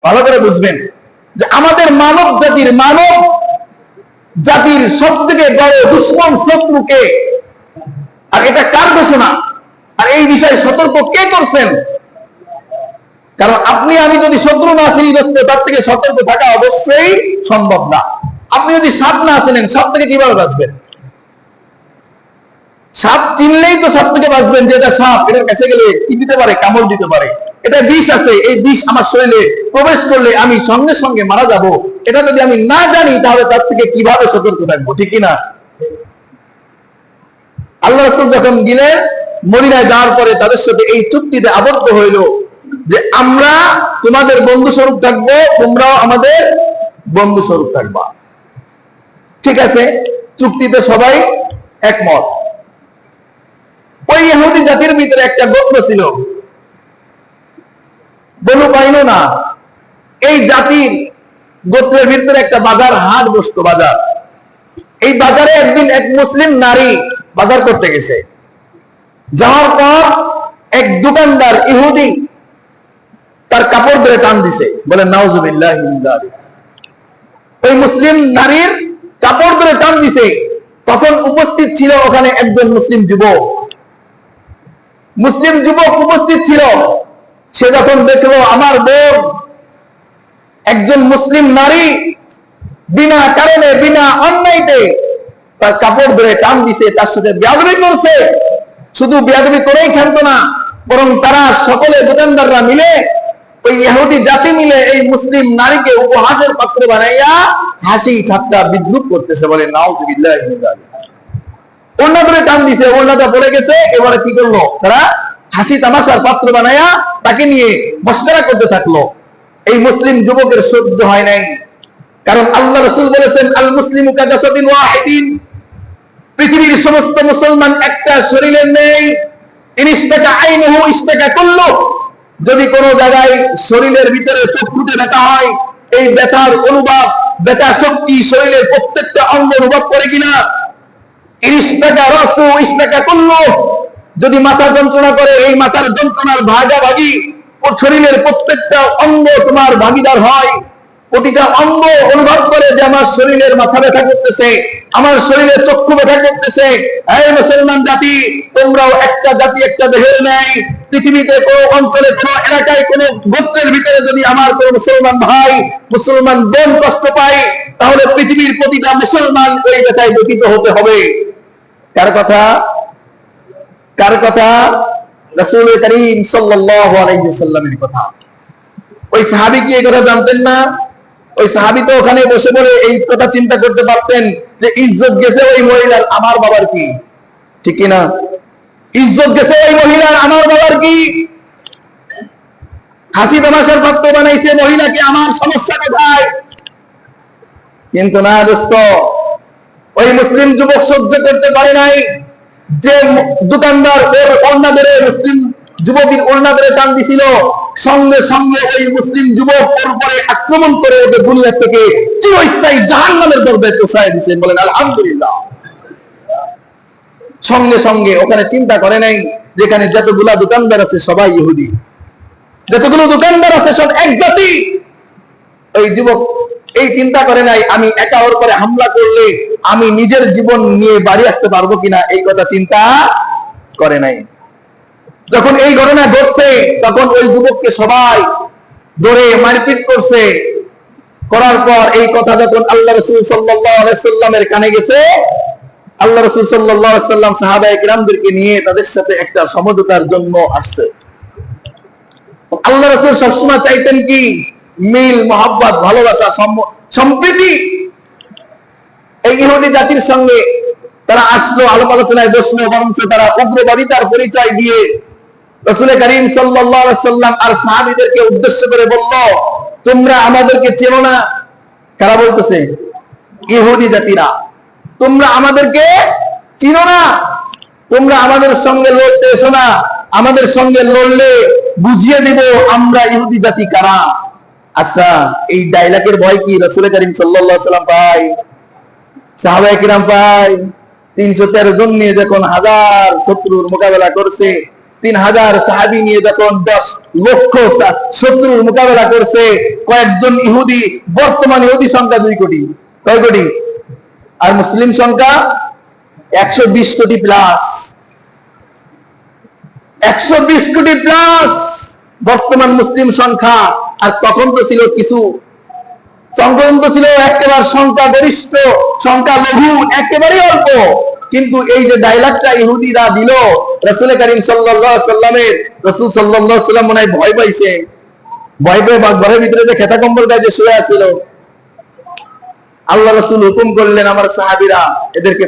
ভালো করে বুঝবেন যে আমাদের মানব জাতির সব থেকে বড় দুশ্মন শত্রুকে, আর এটা কার ঘোষণা, আর এই বিষয়ে সতর্ক কে করছেন? কারণ আপনি আমি যদি শত্রু না চিনি দোস্ত, তার থেকে সতর্ক থাকা অবশ্যই সম্ভব না। আপনি যদি সাপ না চিনেন, সাপ থেকে কিভাবে বাঁচবেন? সাপ চিনলেই তো সাপ থেকে বাঁচবেন, যে এটা সাপ, এটার কাছে গেলে কি দিতে পারে, কামড় দিতে পারে, এটা বিষ আছে, এই বিষ আমার শরীরে প্রবেশ করলে আমি সঙ্গে সঙ্গে মারা যাব। এটা যদি আমি না জানি, তাহলে তার থেকে কিভাবে সতর্ক থাকবো, ঠিক কিনা? আল্লাহ রাসূল যখন গেলেন মদিনায়, যাওয়ার পরে তাদের সাথে এই চুক্তিতে আবদ্ধ হইল যে আমরা তোমাদের বন্ধু স্বরূপ থাকবো, তোমরাও আমাদের বন্ধু স্বরূপ থাকবা। ঠিক আছে, চুক্তিতে সবাই একমত। ওই ইহুদি জাতির ভিতরে একটা গোত্র ছিল, বনু কায়নুনা। এই জাতির গোত্রের ভিতরে একটা বাজার, হাট বসতো, বাজার। এই বাজারে একদিন এক মুসলিম নারী বাজার করতে গেছে। যাওয়ার পর এক দোকানদার ইহুদি তার কাপড় ধরে টান দিছে, বলে নাউজুবিল্লাহি মিন যালিক। ওই মুসলিম নারীর কাপড় ধরে টান দিছে। তখন উপস্থিত ছিল ওখানে একজন মুসলিম যুবক উপস্থিত ছিল। সে যখন দেখলো আমার বোন, একজন মুসলিম নারী বিনা কারণে, বিনা অন্যায়তে তার কাপড় ধরে টান দিছে, তার সাথে বেয়াদবি করছে, শুধু বেয়াদবি করেই ক্ষান্ত না, বরং তারা সকলে দোকানদাররা মিলে, ওই ইহুদি জাতি মিলে এই মুসলিম নারীকে উপহাসের পাত্র বানাইয়া হাসি ঠাট্টা বিদ্রুপ করতেছে, বলে নাউজুবিল্লাহি মিন যালিক। ওড়না ধরে টান দিছে, ওড়নাটা পড়ে গেছে। এবারে কি করলো তারা? হাসি তামাশার পাত্র বানাইয়া তাকে নিয়ে মশকরা করতে থাকলো। এই মুসলিম যুবকের সহ্য হয় নাই, কারণ আল্লাহ রাসূল বলেছেন আল মুসলিমু কাজাসাদিন ওয়াহিদিন, পৃথিবীর সমস্ত মুসলমান একটা শরীরের নেই। ইনিশতাকা আইনুহু ইশতাকা কুল্লু, যদি কোনো জায়গায় শরীরের ভিতরে চক্ষুতে ব্যথা হয়, এই ব্যথার অনুভব, ব্যথা শক্তি শরীরের প্রত্যেকটা অঙ্গ অনুভব করে কিনা? ইশতাকা রাসু ইশতাকা কুল্লু, যদি মাথা যন্ত্রণা করে, এই মাথার যন্ত্রণার ভাগাভাগি ও শরীরের প্রত্যেকটা অঙ্গ তোমার ভাগিদার হয়। প্রতিটা অঙ্গ অনুভব করে যে আমার শরীরের মাথা ব্যথা করতেছে, আমার শরীরের চক্ষু ব্যথা করতেছে। এই মুসলমান জাতি, তোমরাও একটা জাতি, একটা দেহের ন্যায়। পৃথিবীতে কোনো অঞ্চলে, কোনো এলাকায়, কোনো গোত্রের ভিতরে যদি আমার কোনো মুসলমান ভাই, মুসলমান বোন কষ্ট পায়, তাহলে পৃথিবীর প্রতিটা মুসলমান ওই ব্যথায় ব্যতীত হতে হবে। কার কথা? কার কথা? রাসূল করিম সাল্লাল্লাহু আলাইহি ওয়াসাল্লামের কথা। ওই সাহাবী কি এই কথা জানতেন না? ওই সাহাবী তো ওখানে বসে পড়ে এই কথা চিন্তা করতে পারতেন যে ইজ্জত গেছে ওই মহিলার, আমার বাবার কি, ঠিক কিনা? ইজ্জত গেছে ওই মহিলার, আমার বাবার কি? হাসি তামাশার পাত্র বানাইছে মহিলাকে, আমার সমস্যা কোথায়? কিন্তু না দোস্ত, ওই মুসলিম যুবক সহ্য করতে পারে নাই যে দোকানদার ওর ওড়না ধরে, মুসলিম যুবকের ওড়না ধরে টান দিছিল। সঙ্গে সঙ্গে ওই মুসলিম যুবক ওর উপরে আক্রমণ করে ওকে দুনিয়া থেকে চিরস্থায়ী জাহান্নামের দরজায় পৌঁছায় দিয়েছেন, বলেন আলহামদুলিল্লাহ। সঙ্গে সঙ্গে ওখানে চিন্তা করে নাই যেখানে যতগুলা দোকানদার আছে সবাই ইহুদি, যতগুলো দোকানদার আছে সব এক জাতি। ওই যুবক এই চিন্তা করে নাই আমি একা ওর পরে হামলা করলে আমি নিজের জীবন নিয়ে বাড়ি আসতে পারবো কিনা, এই কথা চিন্তা করে নাই। যখন এই ঘটনা ঘটছে, তখন ওই যুবককে সবাই ধরে মারপিট করছে। করার পর এই কথা যখন আল্লাহ রাসূল সাল্লাল্লাহু আলাইহি সাল্লামের কানে গেছে, আল্লাহ রাসূল সাল্লাল্লাহু আলাইহি সাল্লাম সাহাবায়ে কিরামদেরকে নিয়ে তাদের সাথে একটা সমঝোতার জন্য আসছে। আল্লাহ রাসূল সবসময় চাইতেন কি? মিল, মহব্বত, ভালোবাসা, সম্প্রীতি। এই ইহুদি জাতির সঙ্গে তারা আসলো, আলাপ আলোচনায় বসলো, বরঞ্চ তারা উগ্রবাদিতার পরিচয় দিয়ে রাসূল করিম সাল্লাল্লাহু আলাইহি সাল্লাম আর সাহাবীদেরকে উদ্দেশ্য করে বলল, তোমরা আমাদেরকে চেনো না। কারা বলতেছে? ইহুদি জাতিরা। তোমরা আমাদেরকে চিনো না, তোমরা আমাদের সঙ্গে লড়তে এসো না, আমাদের সঙ্গে লড়লে বুঝিয়ে দিব আমরা ইহুদি জাতি কারা। আচ্ছা, এই ডায়লগের ভয় কি রাসূল করিম সাল্লাল্লাহু আলাইহি সাল্লাম পায়? সাহাবায়ে কিরাম পায়? 313 জন নিয়ে যখন হাজার শত্রুর মোকাবেলা করছে, 3000 সাহাবী নিয়ে যখন 10 লক্ষ শত্রুর মোকাবেলা করছে কয়েকজন ইহুদি, বর্তমান ইহুদি সংখ্যা 2 কোটি। কয় কোটি? আর মুসলিম সংখ্যা 120 কোটি প্লাস। 120 কোটি প্লাস বর্তমান মুসলিম সংখ্যা। আর তখন তো ছিল কিছু, তখন তো ছিল একেবারে সংখ্যা গরিষ্ঠ, সংখ্যা লঘু, একেবারেই অল্প। কিন্তু এই যে ডায়লগটা ইহুদিরা দিল রাসূল করিম সাল্লাল্লাহু আলাইহি সাল্লামের, রাসূল সাল্লাল্লাহু আলাইহি সাল্লাম মনে হয় ভয় পাইছে। ভয় পেয়ে ঘরের ভিতরে যে খেতা কম্বল গায়ে শুয়ে আছিল, আল্লাহ রাসূল হুকুম করলেন আমার সাহাবীরা এদেরকে